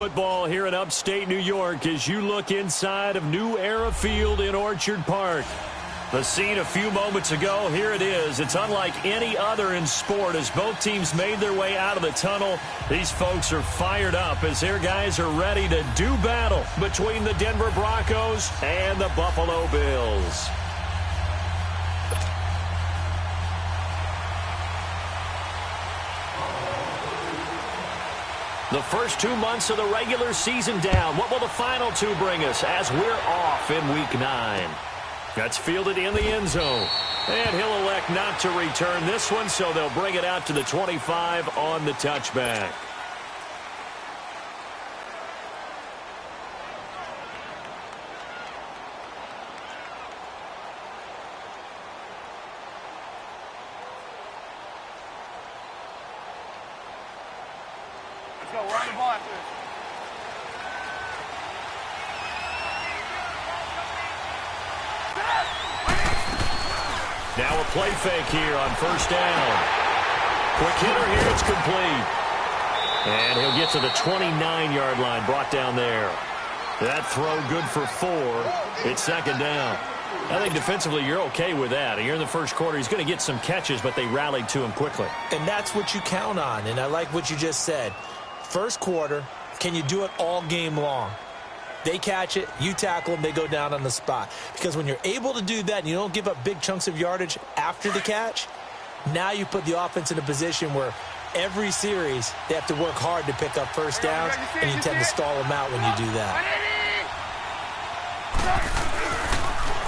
Football here in upstate New York as you look inside of New Era Field in Orchard Park. The scene a few moments ago, here it is. It's unlike any other in sport as both teams made their way out of the tunnel. These folks are fired up as their guys are ready to do battle between the Denver Broncos and the Buffalo Bills. The first 2 months of the regular season down. What will the final two bring us as we're off in Week 9? That's fielded in the end zone. And he'll elect not to return this one, so they'll bring it out to the 25 on the touchback. Go, run the ball after this. Now a play fake here on first down. Quick hitter here, it's complete. And he'll get to the 29-yard line, brought down there. That throw good for 4. It's second down. I think defensively you're okay with that. Here in the first quarter, he's going to get some catches, but they rallied to him quickly. And that's what you count on, and I like what you just said. First quarter, can you do it all game long? They catch it, you tackle them, they go down on the spot. Because when you're able to do that and you don't give up big chunks of yardage after the catch, now you put the offense in a position where every series they have to work hard to pick up first downs, and you tend to stall them out when you do that.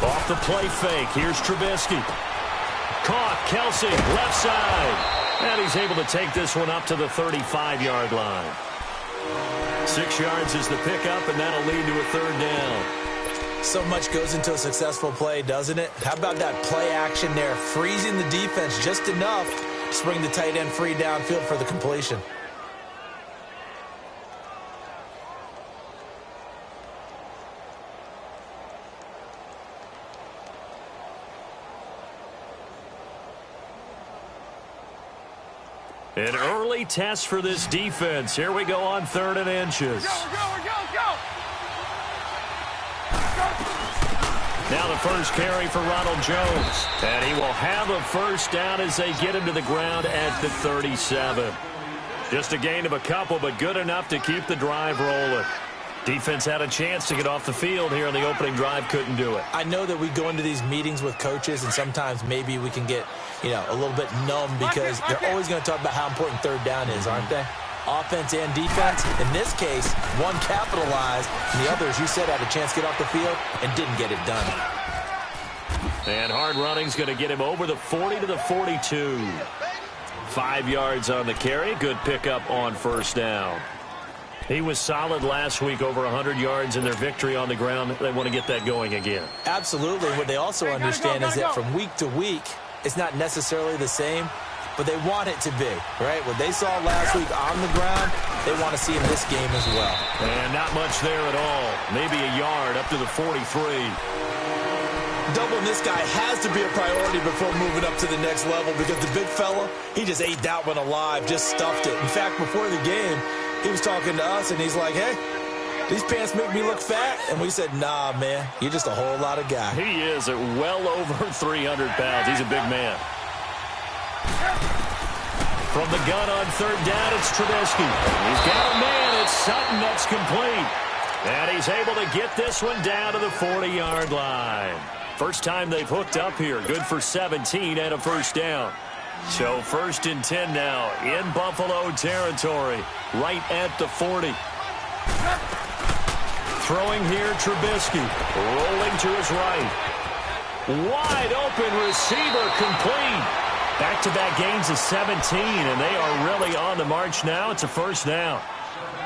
Off the play fake, here's Trubisky. Caught, Kelsey, left side. And he's able to take this one up to the 35-yard line. 6 yards is the pickup, and that'll lead to a third down. So much goes into a successful play, doesn't it? How about that play action there, freezing the defense just enough to bring the tight end free downfield for the completion. An early test for this defense. Here we go on 3rd and inches. Go. Now the first carry for Ronald Jones. And he will have a first down as they get him to the ground at the 37. Just a gain of a couple, but good enough to keep the drive rolling. Defense had a chance to get off the field here in the opening drive, couldn't do it. I know that we go into these meetings with coaches, and sometimes maybe we can get, a little bit numb because they're always going to talk about how important third down is, aren't they? Offense and defense. In this case, one capitalized, and the other, as you said, had a chance to get off the field and didn't get it done. And hard running's going to get him over the 40 to the 42. 5 yards on the carry. Good pickup on first down. He was solid last week, over 100 yards in their victory on the ground. They want to get that going again. Absolutely. What they also understand is that from week to week, it's not necessarily the same, but they want it to be, right? What they saw last week on the ground, they want to see in this game as well. And not much there at all. Maybe a yard up to the 43. Doubling this guy has to be a priority before moving up to the next level because the big fella, he just ate that one alive, just stuffed it. In fact, before the game, he was talking to us, and he's like, hey, these pants make me look fat. And we said, nah, man, you're just a whole lot of guy. He is at well over 300 pounds. He's a big man. From the gun on third down, it's Trubisky. He's got a man. It's Sutton. That's complete. And he's able to get this one down to the 40-yard line. First time they've hooked up here. Good for 17 and a first down. So 1st and 10 now in Buffalo territory, right at the 40. Throwing here, Trubisky, rolling to his right. Wide open receiver, complete. Back-to-back gains of 17, and they are really on the march now. It's a first down.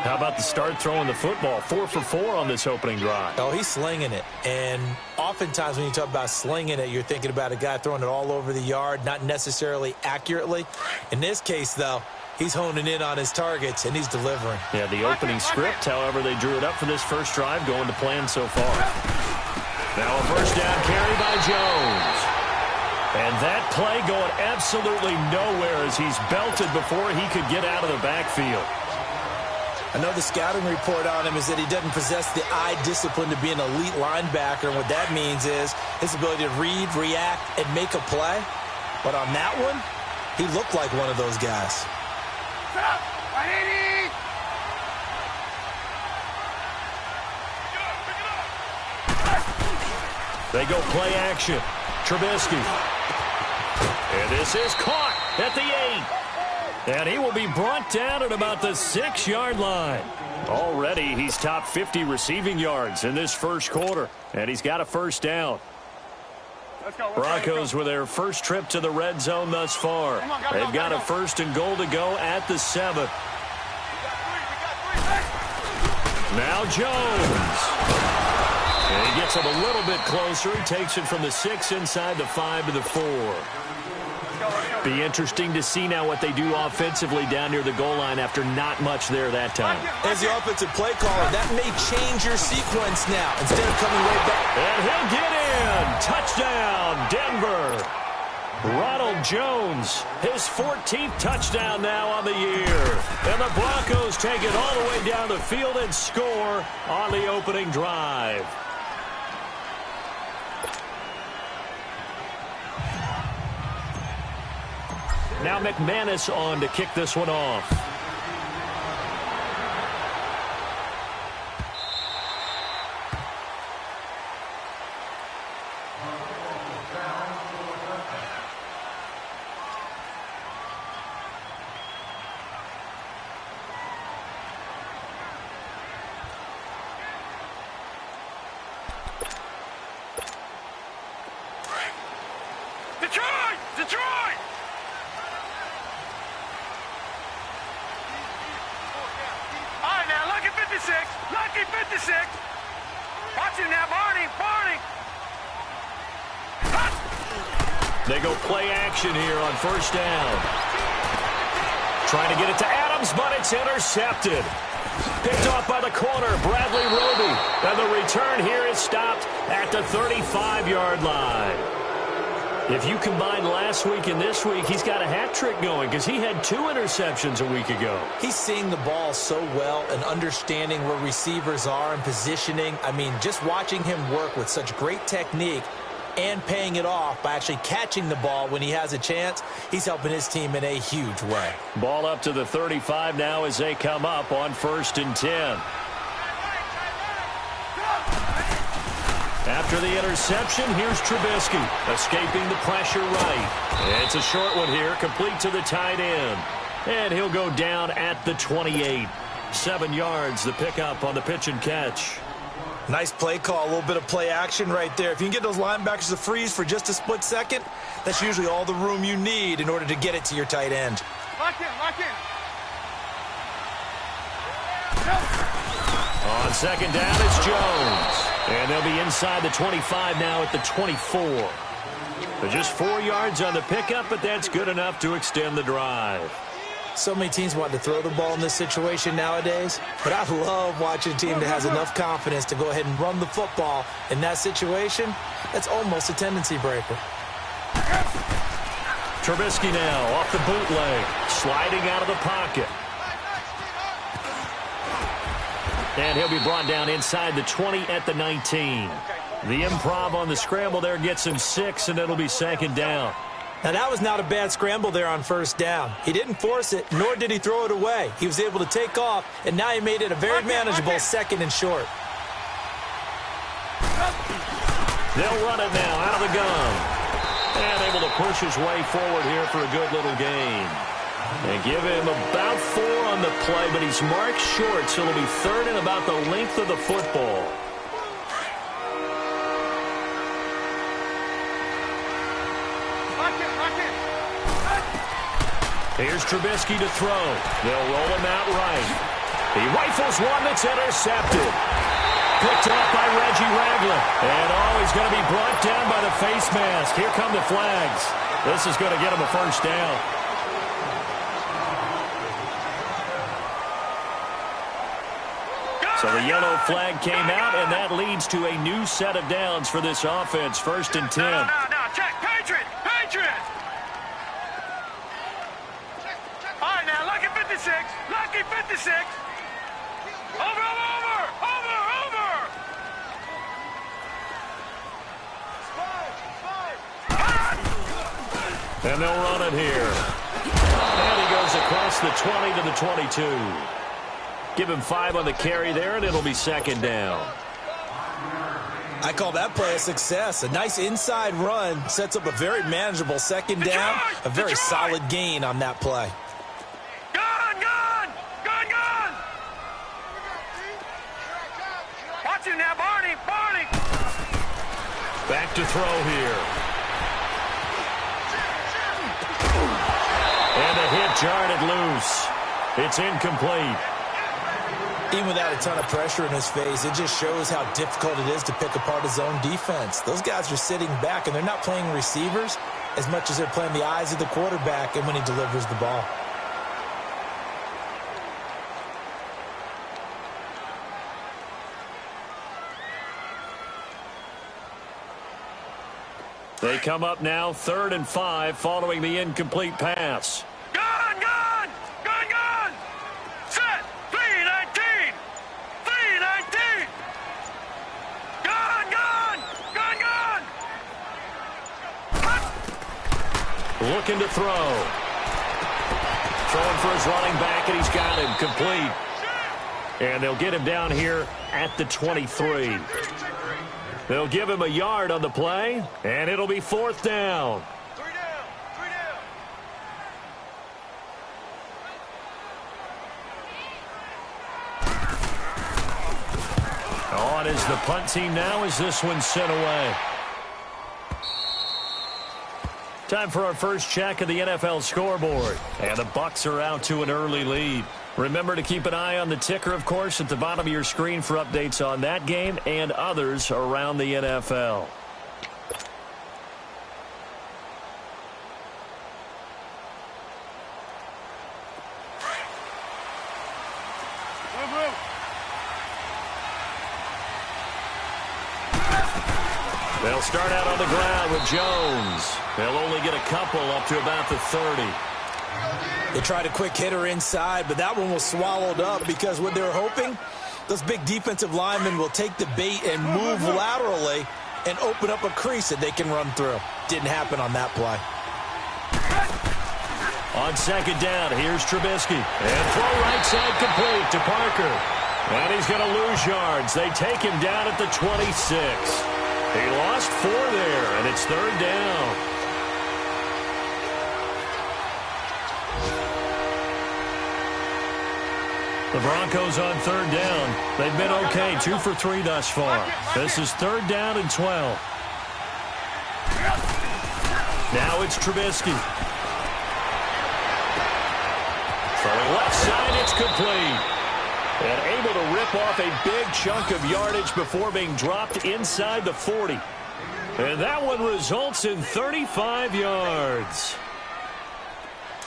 How about the start throwing the football? 4 for 4 on this opening drive. Oh, he's slinging it. And oftentimes when you talk about slinging it, you're thinking about a guy throwing it all over the yard, not necessarily accurately. In this case, though, he's honing in on his targets, and he's delivering. Yeah, the opening script, however, they drew it up for this first drive, going to plan so far. Now a first down carry by Jones. And that play going absolutely nowhere as he's belted before he could get out of the backfield. I know the scouting report on him is that he doesn't possess the eye discipline to be an elite linebacker, and what that means is his ability to read, react, and make a play. But on that one, he looked like one of those guys. They go play action. Trubisky. And this is caught at the 8. And he will be brought down at about the 6-yard line. Already, he's top 50 receiving yards in this first quarter. And he's got a first down. Broncos with their first trip to the red zone thus far. They've got a first and goal to go at the 7. Now Jones. And he gets him a little bit closer. He takes it from the 6 inside the 5 to the 4. Be interesting to see now what they do offensively down near the goal line after not much there that time. As the offensive play caller, that may change your sequence now instead of coming right back. And he'll get in. Touchdown, Denver. Ronald Jones, his 14th touchdown now on the year. And the Broncos take it all the way down the field and score on the opening drive. Now McManus on to kick this one off. Detroit! All right, now, lucky 56. Lucky 56. Watch him now, Barney. They go play action here on first down. Trying to get it to Adams, but it's intercepted. Picked off by the corner, Bradley Roby. And the return here is stopped at the 35-yard line. If you combine last week and this week, he's got a hat trick going because he had 2 interceptions a week ago. He's seeing the ball so well and understanding where receivers are and positioning. I mean, just watching him work with such great technique and paying it off by actually catching the ball when he has a chance, he's helping his team in a huge way. Ball up to the 35 now as they come up on first and 10. After the interception, here's Trubisky, escaping the pressure right. It's a short one here, complete to the tight end. And he'll go down at the 28. 7 yards, the pickup on the pitch and catch. Nice play call, a little bit of play action right there. If you can get those linebackers to freeze for just a split second, that's usually all the room you need in order to get it to your tight end. Lock in. On second down, it's Jones. And they'll be inside the 25 now at the 24. They're just 4 yards on the pickup, but that's good enough to extend the drive. So many teams want to throw the ball in this situation nowadays, but I love watching a team that has enough confidence to go ahead and run the football in that situation. That's almost a tendency breaker. Trubisky now off the bootleg, sliding out of the pocket. And he'll be brought down inside the 20 at the 19. The improv on the scramble there gets him 6, and it'll be second down. Now, that was not a bad scramble there on first down. He didn't force it, nor did he throw it away. He was able to take off, and now he made it a very manageable second and short. They'll run it now out of the gun. And able to push his way forward here for a good little gain. They give him about 4 on the play, but he's marked short, so it'll be third and about the length of the football. Here's Trubisky to throw. They'll roll him out right. He rifles one that's intercepted. Picked off by Reggie Ragland. And he's going to be brought down by the face mask. Here come the flags. This is going to get him a first down. So the yellow flag came out, and that leads to a new set of downs for this offense. First and 10. No, check. Patriot! All right, now, lucky 56. And they'll run it here. And he goes across the 20 to the 22. Give him 5 on the carry there, and it'll be second down. I call that play a success. A nice inside run sets up a very manageable second down. A very solid gain on that play. Gun! Watch him now, Barney! Back to throw here. And a hit jarred it loose. It's incomplete. Even without a ton of pressure in his face, it just shows how difficult it is to pick apart his own defense. Those guys are sitting back, and they're not playing receivers as much as they're playing the eyes of the quarterback and when he delivers the ball. They come up now 3rd and 5 following the incomplete pass. Gun! Set! 3-19! Gun! Looking to throw. Throwing for his running back, and he's got him complete. And they'll get him down here at the 23. They'll give him a yard on the play, and it'll be 4th down. 3 down. On is the punt team now as this one's sent away. Time for our first check of the NFL scoreboard. And the Bucs are out to an early lead. Remember to keep an eye on the ticker, of course, at the bottom of your screen for updates on that game and others around the NFL. They'll start out on the ground with Jones. They'll only get a couple up to about the 30. They tried a quick hitter inside, but that one was swallowed up because what they were hoping, those big defensive linemen will take the bait and move laterally and open up a crease that they can run through. Didn't happen on that play. On second down, here's Trubisky. And throw right side complete to Parker. And he's going to lose yards. They take him down at the 26. He lost 4 there, and it's 3rd down. The Broncos on 3rd down. They've been okay, 2 for 3 thus far. This is 3rd down and 12. Now it's Trubisky. Throwing left side, it's complete. And able to rip off a big chunk of yardage before being dropped inside the 40. And that one results in 35 yards.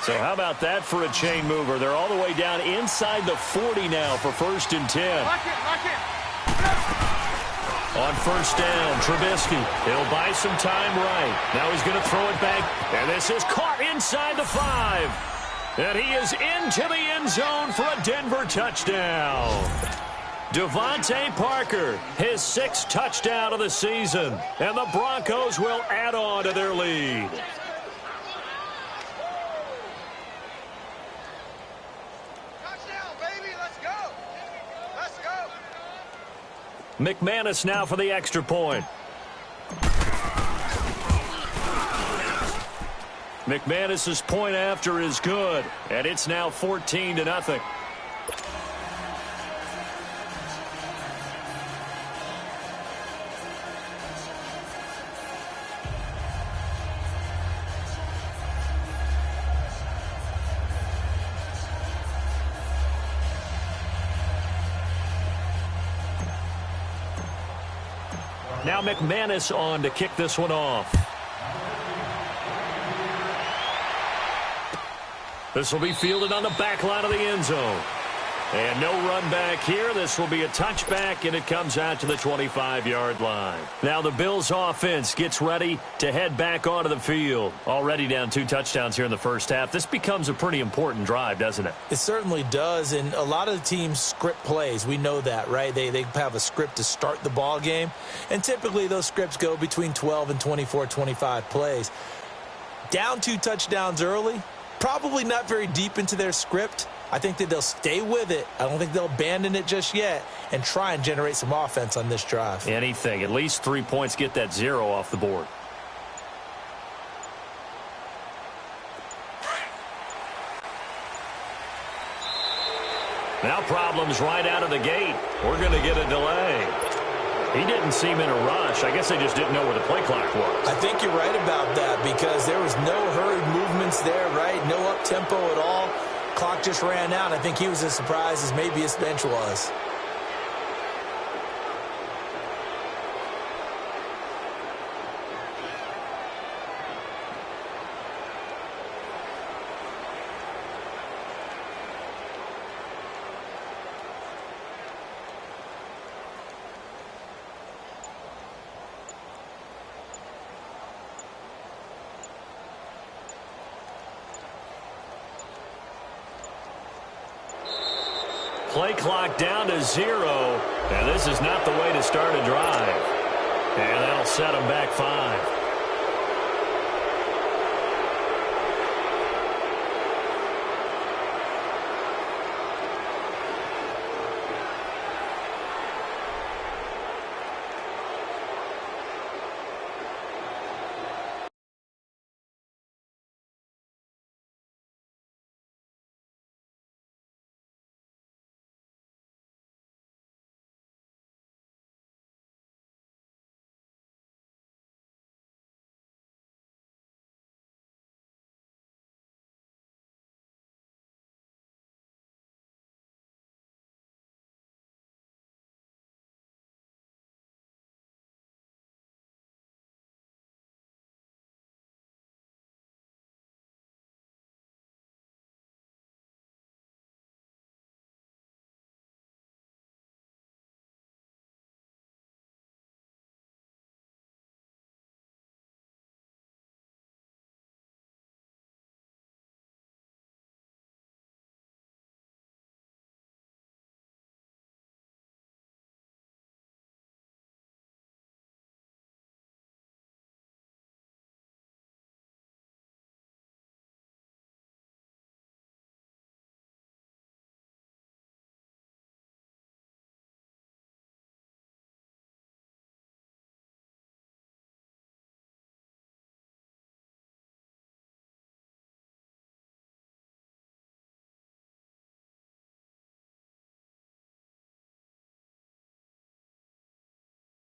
So how about that for a chain mover? They're all the way down inside the 40 now for 1st and 10. Lock it. On 1st down, Trubisky. He'll buy some time right. Now he's going to throw it back. And this is caught inside the 5. And he is into the end zone for a Denver touchdown. Devontae Parker, his 6th touchdown of the season. And the Broncos will add on to their lead. Touchdown, baby. Let's go. McManus now for the extra point. McManus's point after is good, and it's now 14-0. Now McManus on to kick this one off. This will be fielded on the back line of the end zone. And no run back here. This will be a touchback, and it comes out to the 25-yard line. Now the Bills offense gets ready to head back onto the field. Already down 2 touchdowns here in the first half. This becomes a pretty important drive, doesn't it? It certainly does, and a lot of the teams script plays. We know that, right? They have a script to start the ball game, and typically those scripts go between 12 and 24, 25 plays. Down 2 touchdowns early, probably not very deep into their script. I think that they'll stay with it. I don't think they'll abandon it just yet and try and generate some offense on this drive. Anything. At least 3 points, get that 0 off the board. Now problems right out of the gate. We're going to get a delay. He didn't seem in a rush. I guess they just didn't know where the play clock was. I think you're right about that because there was no hurried movements there, right? No up-tempo at all. Clock just ran out. I think he was as surprised as maybe his bench was. Play clock down to 0. And this is not the way to start a drive. And that'll set them back 5.